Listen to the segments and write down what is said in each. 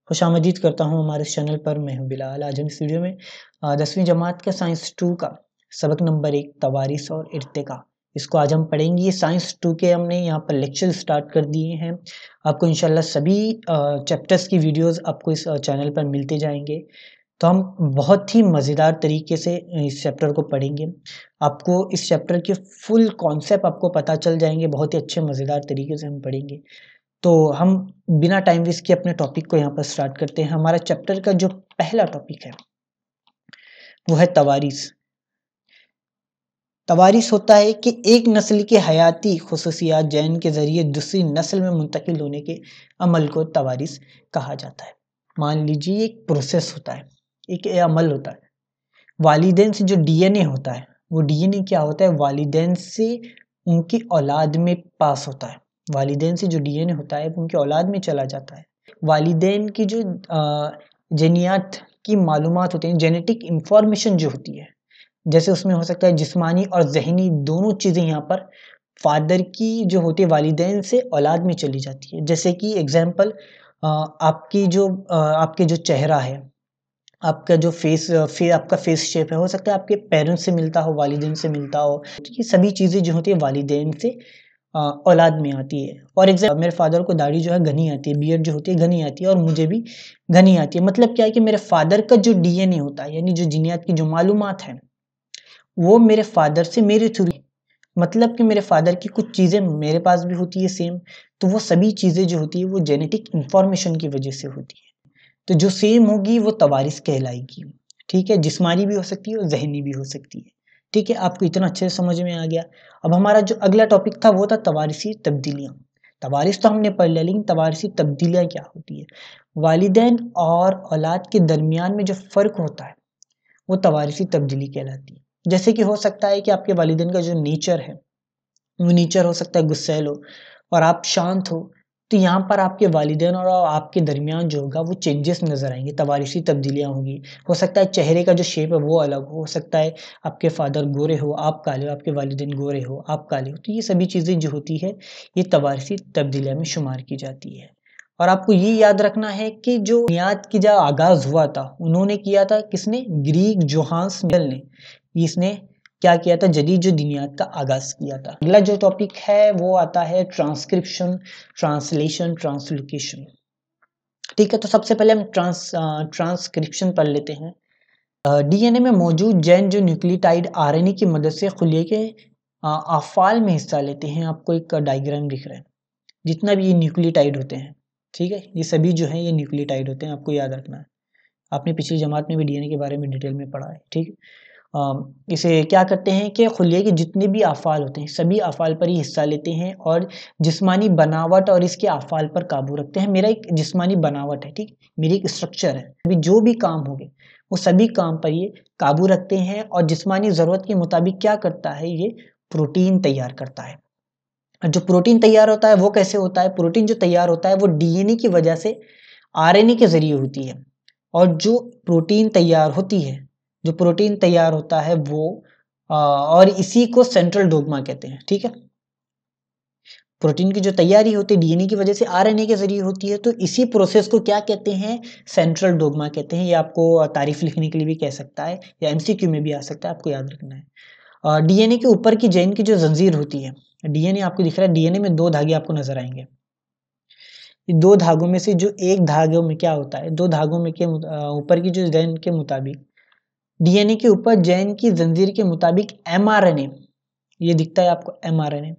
खुशामदीद करता हूँ हमारे इस चैनल पर। मैं हूँ बिलाल। आज हम इस वीडियो में 10वीं जमात का साइंस 2 का सबक नंबर 1 तवारीस और इर्तिका, इसको आज हम पढ़ेंगे। ये साइंस 2 के हमने यहाँ पर लेक्चर स्टार्ट कर दिए हैं। आपको इंशाल्लाह सभी चैप्टर्स की वीडियोस आपको इस चैनल पर मिलते जाएंगे। तो हम बहुत ही मज़ेदार तरीके से इस चैप्टर को पढ़ेंगे। आपको इस चैप्टर के फुल कॉन्सेप्ट आपको पता चल जाएंगे। बहुत ही अच्छे मज़ेदार तरीके से हम पढ़ेंगे। तो हम बिना टाइम वेस्ट के अपने टॉपिक को यहाँ पर स्टार्ट करते हैं। हमारा चैप्टर का जो पहला टॉपिक है वो है तवारीस। तवारीस होता है कि एक नस्ल की हयाती खुसूसियात जैन के ज़रिए दूसरी नस्ल में मुंतकिल होने के अमल को तवारीस कहा जाता है। मान लीजिए एक प्रोसेस होता है, एक अमल होता है। वालिदैन से जो डीएनए होता है, वो डीएनए क्या होता है, वालिदैन से उनकी औलाद में पास होता है। वालिदैन से जो डीएनए होता है वो उनकी औलाद में चला जाता है। वालिदैन की जो जेनियात की मालूमात होती हैं, जेनेटिक इंफॉर्मेशन जो होती है, जैसे उसमें हो सकता है जिस्मानी और ज़हनी दोनों चीज़ें यहाँ पर फादर की जो होती है वालिदैन से औलाद में चली जाती है। जैसे कि एग्जाम्पल, आपके जो चेहरा है, आपका जो आपका फेस शेप है, हो सकता है आपके पेरेंट्स से मिलता हो, वालिदैन से मिलता हो। तो ये सभी चीज़ें जो होती है वालिदैन से औलाद में आती है। और एग्जाम्पल, मेरे फादर को दाढ़ी जो है घनी आती है, बियर्ड जो होती है घनी आती है, और मुझे भी घनी आती है। मतलब क्या है कि मेरे फादर का जो डीएनए होता है, यानी जो जीनियात की जो मालूमात है, वो मेरे फादर से मेरे थ्रू, मतलब कि मेरे फादर की कुछ चीज़ें मेरे पास भी होती है सेम। तो वो सभी चीज़ें जो होती है वो जेनेटिक इंफॉर्मेशन की वजह से होती है। तो जो सेम होगी वो तवारीस कहलाएगी। ठीक है, जिस्मानी भी हो सकती है और जहनी भी हो सकती है। ठीक है, आपको इतना अच्छे से समझ में आ गया। अब हमारा जो अगला टॉपिक था वो था तवारीसी तब्दीलियाँ। तवारीस तो हमने पढ़ लिया, लेकिन तवारीसी तब्दीलियाँ क्या होती है। वालिदैन और औलाद के दरमियान में जो फ़र्क होता है वो तवारीसी तब्दीली कहलाती है। जैसे कि हो सकता है कि आपके वालिदैन का जो नेचर है, वो नेचर हो सकता है गुस्सैल हो और आप शांत हो, तो यहाँ पर आपके वालिदैन और आपके दरमियान जो होगा वो चेंजेस नज़र आएंगे, तवारीसी तब्दीलियाँ होंगी। हो सकता है चेहरे का जो शेप है वो अलग हो सकता है आपके फादर गोरे हो, आप काले हो, आपके वालिदैन गोरे हो, आप काले हो। तो ये सभी चीज़ें जो होती है ये तवारीसी तब्दीलियाँ में शुमार की जाती है। और आपको ये याद रखना है कि जो बुनियाद की जो आगाज़ हुआ था, उन्होंने किया था किसने, ग्रीक जोहान्स मिशेल ने। इसने क्या किया था, जदीद जो दुनियात का आगाज़ किया था। अगला जो टॉपिक है वो आता है ट्रांसक्रिप्शन, ट्रांसलेशन, ट्रांसलोकेशन। ठीक है, तो सबसे पहले हम ट्रांसक्रिप्शन पढ़ लेते हैं। डीएनए में मौजूद जैन जो न्यूक्लियोटाइड आरएनए की मदद से खुलिये के अफ़ाल में हिस्सा लेते हैं। आपको एक डायग्राम दिख रहा है, जितना भी ये न्यूक्लियोटाइड होते हैं, ठीक है, ये सभी जो है ये न्यूक्लियोटाइड होते हैं, आपको याद रखना है। आपने पिछली जमात में भी डीएनए के बारे में डिटेल में पढ़ा है। ठीक, इसे क्या करते हैं कि खुलिये के जितने भी अफ़ाल होते हैं सभी अफ़ाल पर ही हिस्सा लेते हैं और जिस्मानी बनावट और इसके अफ़ाल पर काबू रखते हैं। मेरा एक जिस्मानी बनावट है, ठीक, मेरी एक स्ट्रक्चर है, अभी जो भी काम होंगे वो सभी काम पर ये काबू रखते हैं। और जिस्मानी ज़रूरत के मुताबिक क्या करता है, ये प्रोटीन तैयार करता है। जो प्रोटीन तैयार होता है वो कैसे होता है, प्रोटीन जो तैयार होता है वो डीएनए की वजह से आरएनए के ज़रिए होती है। और जो प्रोटीन तैयार होती है, जो प्रोटीन तैयार होता है वो और इसी को सेंट्रल डोग्मा कहते हैं। ठीक है, प्रोटीन की जो तैयारी होती है डीएनए की वजह से आरएनए के जरिए होती है, तो इसी प्रोसेस को क्या कहते हैं, सेंट्रल डोग्मा कहते हैं। ये आपको तारीफ लिखने के लिए भी कह सकता है या एमसीक्यू में भी आ सकता है, आपको याद रखना है। डीएनए के ऊपर की चेन की जो जंजीर होती है, डीएनए आपको दिख रहा है, डीएनए में 2 धागे आपको नजर आएंगे। 2 धागों में से जो एक धागों में क्या होता है, 2 धागों में के ऊपर की जो चेन के मुताबिक, डीएनए के ऊपर चेन की जंजीर के मुताबिक एमआरएनए, ये दिखता है आपको एमआरएनए,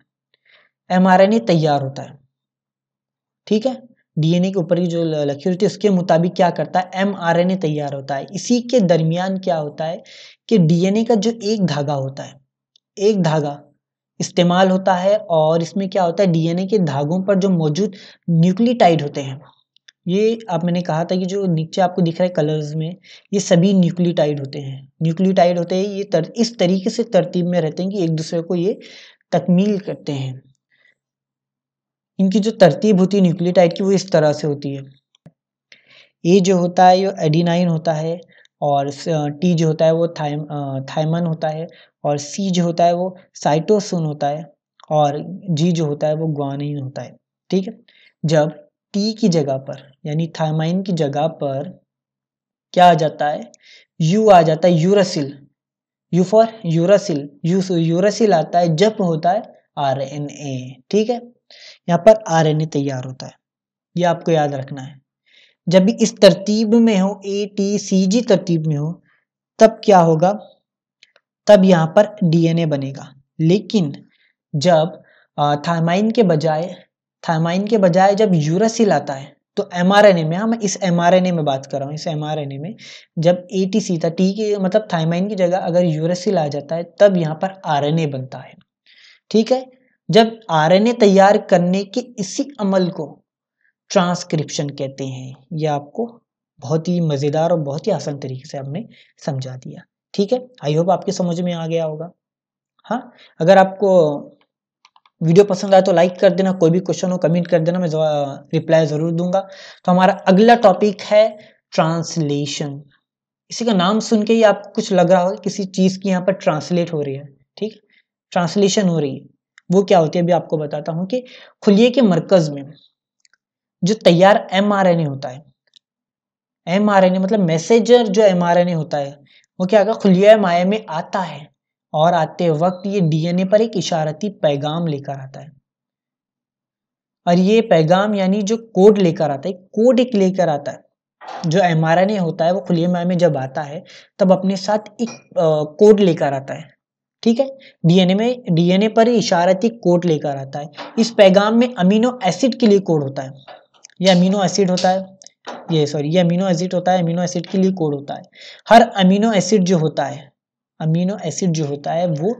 एमआरएनए तैयार होता है। ठीक है, डीएनए के ऊपर की जो लकीर होती है उसके मुताबिक क्या करता है, एमआरएनए तैयार होता है। इसी के दरमियान क्या होता है कि डीएनए का जो एक धागा होता है, एक धागा इस्तेमाल होता है और इसमें क्या होता है, डीएनए के धागों पर जो मौजूद न्यूक्लियोटाइड होते हैं, ये आप मैंने कहा था कि जो नीचे आपको दिख रहा है कलर्स में, ये सभी न्यूक्लियोटाइड होते हैं। न्यूक्लियोटाइड होते हैं ये इस तरीके से तरतीब में रहते हैं कि एक दूसरे को ये तकमील करते हैं। इनकी जो तरतीब होती है न्यूक्लियोटाइड की वो इस तरह से होती है। ए जो होता है ये एडिनाइन होता है, और टी जो होता है वो थाइमन होता है, और सी जो होता है वो साइटोसिन होता है, और जी जो होता है वो ग्वानिन होता है। ठीक है, जब टी की जगह पर यानी थायमाइन की जगह पर क्या आ जाता है, यू आ जाता है, uracil, you for uracil, uracil आता है जब होता है आरएनए। ठीक है, यहाँ पर आरएनए तैयार होता है, ये आपको याद रखना है। जब भी इस तरतीब में हो, ATCG तरतीब में हो, तब क्या होगा, तब यहाँ पर डीएनए बनेगा। लेकिन जब थायमाइन के बजाय जब यूरासिल आता है तो एमआरएनए में, मैं इस एमआरएनए में बात कर रहा हूँ, इस एमआरएनए में जब एटीसी था, टी की मतलब थायमाइन की जगह अगर यूरासिल आ जाता है तब यहाँ पर आरएनए बनता है। ठीक है, जब आरएनए तैयार करने के इसी अमल को ट्रांसक्रिप्शन कहते हैं। ये आपको बहुत ही मजेदार और बहुत ही आसान तरीके से हमने समझा दिया। ठीक है, आई होप आपके समझ में आ गया होगा। हाँ, अगर आपको वीडियो पसंद आए तो लाइक कर देना, कोई भी क्वेश्चन हो कमेंट कर देना, मैं रिप्लाई जरूर दूंगा। तो हमारा अगला टॉपिक है ट्रांसलेशन। इसी का नाम सुन के ही आपको कुछ लग रहा होगा किसी चीज की यहाँ पर ट्रांसलेट हो रही है। ठीक, ट्रांसलेशन हो रही है, वो क्या होती है अभी आपको बताता हूँ कि खुलिये के मरकज में जो तैयार एमआरएनए होता है, एमआरएनए मतलब मैसेजर जो एमआरएनए होता है, वो क्या होगा, खुलिया माया में आता है और आते वक्त ये डीएनए पर एक इशारती पैगाम लेकर आता है। और ये पैगाम यानी जो कोड लेकर आता है, कोड एक लेकर आता है। जो एमआरएनए होता है वो खुलिया माया में जब आता है तब अपने साथ एक कोड लेकर आता है। ठीक है, डीएनए पर इशारती कोड लेकर आता है। इस पैगाम में अमीनो एसिड के लिए कोड होता है, ये अमीनो एसिड होता है, ये अमीनो एसिड होता है, अमीनो एसिड के लिए कोड होता है। हर अमीनो एसिड जो होता है वो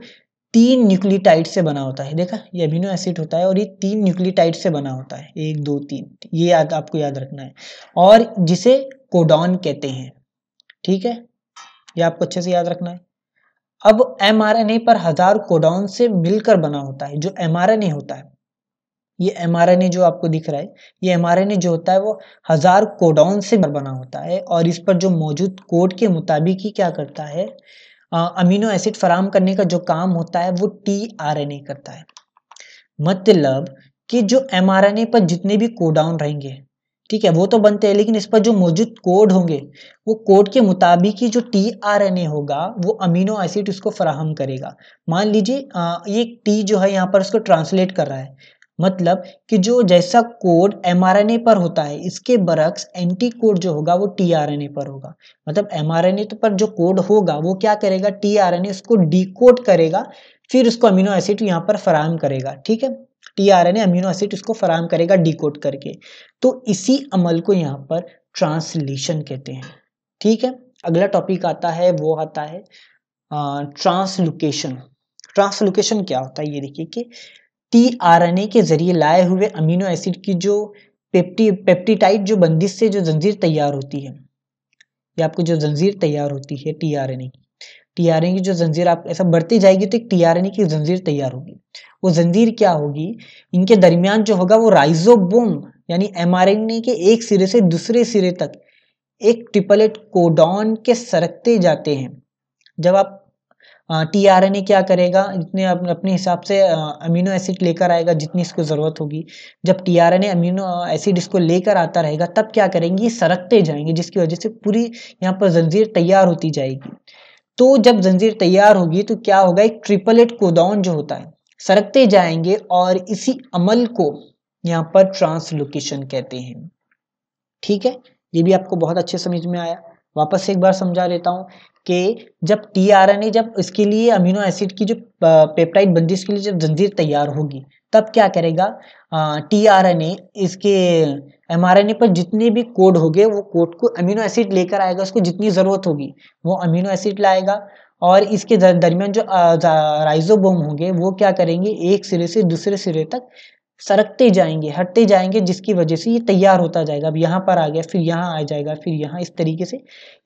3 न्यूक्लियोटाइड से बना होता है। देखा, ये अमीनो एसिड होता है और ये 3 न्यूक्लियोटाइड से बना होता है, 1 2 3, ये आपको याद रखना है, और जिसे कोडॉन कहते हैं। ठीक है, ये आपको अच्छे से याद रखना है। अब एमआरएनए पर 1000 कोडॉन से मिलकर बना होता है। जो एमआरएनए होता है, ये एमआरएनए जो आपको दिख रहा है, ये एमआरएनए जो होता है वो 1000 कोडॉन से बना होता है और इस पर जो मौजूद कोड के मुताबिक ही क्या करता है, अमीनो एसिड फराहम करने का जो काम होता है वो टीआरएनए करता है। मतलब कि जो एमआरएनए पर जितने भी कोडॉन रहेंगे, ठीक है, वो तो बनते हैं, लेकिन इस पर जो मौजूद कोड होंगे वो कोड के मुताबिक ही जो टीआरएनए होगा वो अमीनो एसिड उसको फराहम करेगा। मान लीजिए ये टी जो है यहाँ पर उसको ट्रांसलेट कर रहा है, मतलब कि जो जैसा कोड एमआरएनए पर होता है इसके बरक्स एंटी कोड जो होगा वो टीआरएनए पर होगा। मतलब एमआरएनए पर जो कोड होगा वो क्या करेगा, टीआरएनए उसको डिकोड करेगा, फिर उसको अमीनो एसिड यहाँ पर फराहम करेगा। ठीक है, टीआरएनए अमीनो एसिड उसको फराहम करेगा डिकोड करके। तो इसी अमल को यहाँ पर ट्रांसलेशन कहते हैं। ठीक है, अगला टॉपिक आता है, वो आता है ट्रांसलोकेशन। ट्रांसलोकेशन क्या होता है, ये देखिए कि टीआरएनए के जरिए लाए हुए अमीनो एसिड की जो पेप्टिटाइड जो बंदिश से जो जंजीर तैयार होती है, ये आपको जो जंजीर तैयार होती है टीआरएनए की जो जंजीर आप ऐसा बढ़ती जाएगी तो एक टीआरएनए की जंजीर तैयार होगी। वो जंजीर क्या होगी, इनके दरमियान जो होगा वो राइजोबोम यानी एमआरएनए के एक सिरे से दूसरे सिरे तक एक ट्रिपलेट कोडॉन के सरकते जाते हैं। जब आप टीआरएनए क्या करेगा, इतने अपने हिसाब से अमीनो एसिड लेकर आएगा जितनी इसको जरूरत होगी। जब टीआरएनए अमीनो एसिड इसको लेकर आता रहेगा तब क्या करेंगे, सरकते जाएंगे, जिसकी वजह से पूरी यहाँ पर जंजीर तैयार होती जाएगी। तो जब जंजीर तैयार होगी तो क्या होगा, एक ट्रिपलेट कोडॉन जो होता है सरकते जाएंगे और इसी अमल को यहाँ पर ट्रांसलोकेशन कहते हैं। ठीक है, ये भी आपको बहुत अच्छे समझ में आया। वापस से एक बार समझा देता हूँ कि जब टीआरएनए जब इसके लिए अमीनो एसिड की जो पेप्टाइड बंदिश के लिए जब जंजीर तैयार होगी तब क्या करेगा, टीआरएनए इसके एमआरएनए पर जितने भी कोड होंगे वो कोड को अमीनो एसिड लेकर आएगा, उसको जितनी जरूरत होगी वो अमीनो एसिड लाएगा और इसके दरमियान जो राइजोबोम होंगे वो क्या करेंगे, एक सिरे से दूसरे सिरे तक सरकते जाएंगे, हटते जाएंगे, जिसकी वजह से ये तैयार होता जाएगा। अब यहाँ पर आ गया, फिर यहाँ आ जाएगा, फिर यहाँ, इस तरीके से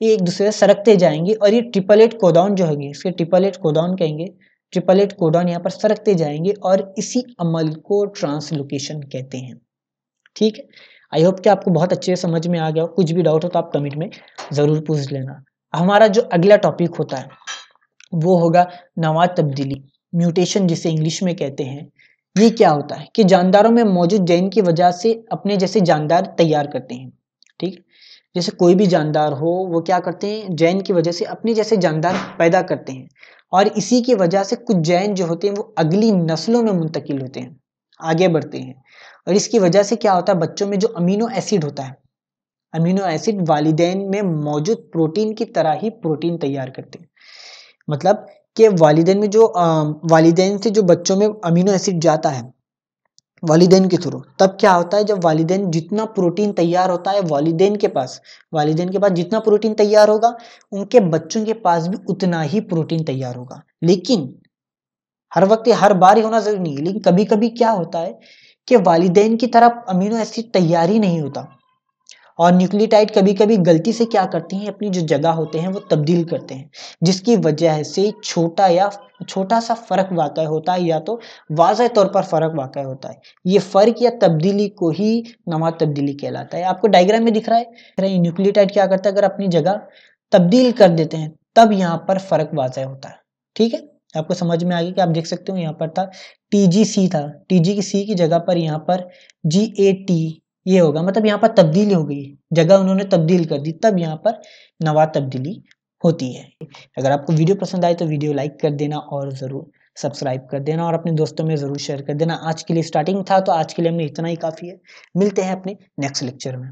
ये एक दूसरे से सरकते जाएंगे और ये ट्रिपलेट कोडॉन जो होंगे इसके ट्रिपलेट कोडॉन कहेंगे। ट्रिपलेट कोडॉन यहाँ पर सरकते जाएंगे और इसी अमल को ट्रांसलोकेशन कहते हैं। ठीक है, आई होप कि आपको बहुत अच्छे से समझ में आ गया हो। कुछ भी डाउट हो तो आप कमेंट में जरूर पूछ लेना। हमारा जो अगला टॉपिक होता है वो होगा नवा तब्दीली, म्यूटेशन जिसे इंग्लिश में कहते हैं। ये क्या होता है कि जानदारों में मौजूद जैन की वजह से अपने जैसे जानदार तैयार करते हैं। ठीक, जैसे कोई भी जानदार हो वो क्या करते हैं, जैन की वजह से अपने जैसे जानदार पैदा करते हैं, और इसी की वजह से कुछ जैन जो होते हैं वो अगली नस्लों में मुंतकिल होते हैं, आगे बढ़ते हैं। और इसकी वजह से क्या होता है, बच्चों में जो अमीनो एसिड होता है, अमीनो एसिड वालिदैन में मौजूद प्रोटीन की तरह ही प्रोटीन तैयार करते हैं। मतलब कि वालिदैन में जो वालिदैन से जो बच्चों में अमीनो एसिड जाता है वालिदैन के थ्रू, तब क्या होता है, जब वालिदैन जितना प्रोटीन तैयार होता है वालिदैन के पास जितना प्रोटीन तैयार होगा, उनके बच्चों के पास भी उतना ही प्रोटीन तैयार होगा। लेकिन हर वक्त हर बार ही होना जरूरी नहीं है, लेकिन कभी कभी क्या होता है कि वालिदैन की तरफ अमीनो एसिड तैयार ही नहीं होता, और न्यूक्लियोटाइड कभी कभी गलती से क्या करती हैं, अपनी जो जगह होते हैं वो तब्दील करते हैं, जिसकी वजह से छोटा सा फर्क वाक़ होता है, या तो वाज़ह तौर पर फर्क वाक़ होता है। ये फर्क या तब्दीली को ही नवा तब्दीली कहलाता है। आपको डायग्राम में दिख रहा है न्यूक्लियोटाइड क्या करता है, अगर अपनी जगह तब्दील कर देते हैं तब यहाँ पर फर्क वाज़ह होता है। ठीक है, आपको समझ में आ गया कि आप देख सकते हो यहाँ पर था TGC था, TG की C की जगह पर यहाँ पर GAT ये होगा, मतलब यहाँ पर तब्दीली हो गई, जगह उन्होंने तब्दील कर दी, तब यहाँ पर नवा तब्दीली होती है। अगर आपको वीडियो पसंद आए तो वीडियो लाइक कर देना और ज़रूर सब्सक्राइब कर देना, और अपने दोस्तों में ज़रूर शेयर कर देना। आज के लिए स्टार्टिंग था तो आज के लिए हमने इतना ही काफ़ी है। मिलते हैं अपने नेक्स्ट लेक्चर में।